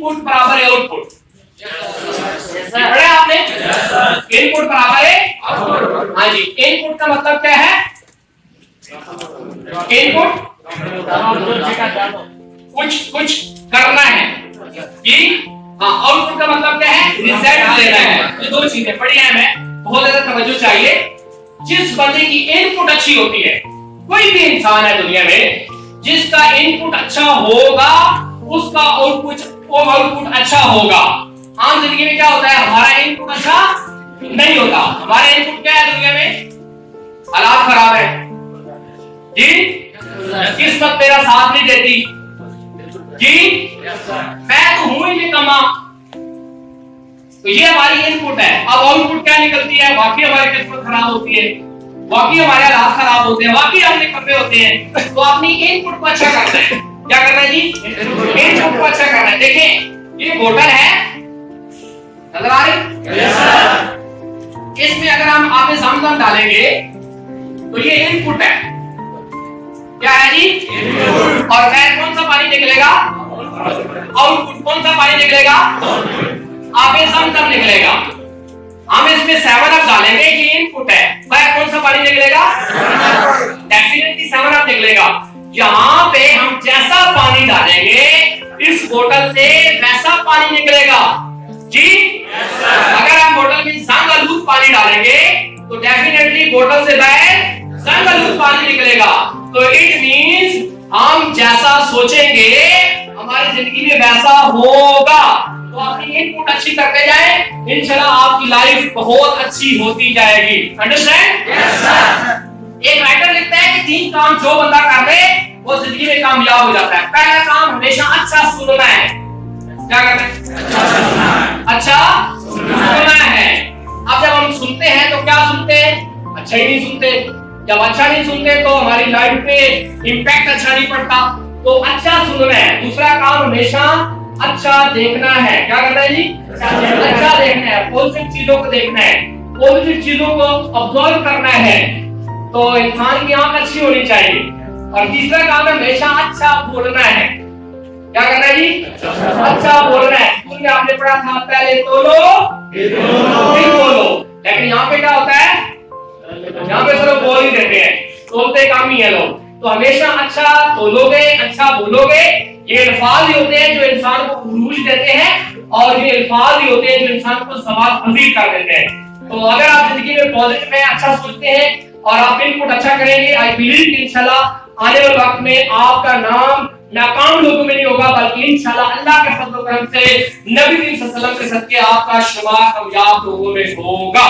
Input बराबर है output. पढ़ा आपने? इनपुट बराबर है आउटपुट। हाँ जी, इनपुट का मतलब क्या है? इनपुट कुछ करना है कि हाँ, आउटपुट का मतलब क्या है? रिजल्ट लेना है। ये दो चीजें पढ़ी है, मैं बहुत ज्यादा तवज्जो चाहिए। जिस बंदे की इनपुट अच्छी होती है, कोई भी इंसान है दुनिया में जिसका इनपुट अच्छा होगा उसका आउटपुट अच्छा होगा। आम जिंदगी में क्या होता है? हमारा इनपुट अच्छा नहीं होता। हमारा इनपुट क्या है दुनिया में? हालात खराब है जी, किस्मत मेरा साथ नहीं देती जी, मैं तो हूं ही निकम्मा। तो ये हमारी इनपुट है। अब आउटपुट क्या निकलती है? वाकई हमारी किस्मत खराब होती है, वाकई हमारे हालात खराब होते हैं, वाकई हम निकम्मे होते हैं। तो अपनी इनपुट को अच्छा करना है। क्या करना है जी? इनपुट को अच्छा करना है। देखें, ये बोतल है, नजर आ रही? इसमें अगर हम आपने ज़मज़म डालेंगे तो ये इनपुट है। क्या है जी? इनपुट। और फिर कौन सा पानी निकलेगा? आउटपुट। कौन सा पानी निकलेगा? आप ये ज़मज़म निकलेगा। हम इसमें 7 अप डालेंगे, ये इनपुट है, वह कौन सा पानी निकलेगा? डेफिनेटली 7 अप निकलेगा। यहाँ पे हम जैसा पानी डालेंगे इस बोतल से वैसा पानी निकलेगा जी। अगर हम बोतल में ज़ंग-आलूद पानी डालेंगे तो डेफिनेटली बोतल से बाहर ज़ंग-आलूद पानी निकलेगा। तो इट मींस हम जैसा सोचेंगे हमारी जिंदगी में वैसा होगा। तो अपनी इनपुट अच्छी करते जाएं, इंशाल्लाह आपकी लाइफ बहुत अच्छी होती जाएगी। अंडरस्टैंड? Yes sir. एक राइटर लिखता है कि 3 काम जो बंदा कर ले वो जिंदगी में कामयाब हो जाता है। पहला काम हमेशा अच्छा सुनना है। क्या करना है? अच्छा सुनना है। अब जब हम सुनते हैं तो क्या सुनते हैं? अच्छा ही नहीं सुनते। जब अच्छा नहीं सुनते तो हमारी लाइफ पे इम्पैक्ट अच्छा नहीं पड़ता। तो अच्छा सुनना है। दूसरा काम हमेशा अच्छा देखना है। क्या करना है जी? अच्छा देखना है, पॉजिटिव चीजों को देखना है, पॉजिटिव चीजों को ऑब्जर्व करना है। तो इंसान की आंख अच्छी होनी चाहिए। और तीसरा काम है हमेशा अच्छा बोलना है। क्या करना है जी? अच्छा बोलना है। स्कूल में आपने पढ़ा था पहले तोलो फिर बोलो, लेकिन यहाँ पे क्या होता है? यहाँ पे सिर्फ बोल ही देते हैं, तोलते काम ही है लोग। तो हमेशा अच्छा तोलोगे, अच्छा बोलोगे। ये अल्फाज ही होते हैं जो इंसान को उरूज देते हैं, और ये अल्फाज ही होते हैं जो इंसान को सवाल पजीर कर देते हैं। तो अगर आप जिंदगी में पॉजिटिव में अच्छा सोचते हैं और आप इनपुट अच्छा करेंगे, आई बिलीव कि इंशाल्लाह आने वाले वक्त में आपका नाम नाकाम लोगों में नहीं होगा, बल्कि इंशाल्लाह अल्लाह के फजल करम से नबी सल्लल्लाहु अलैहि वसल्लम के सदके आपका शुमार कामयाब लोगों में होगा।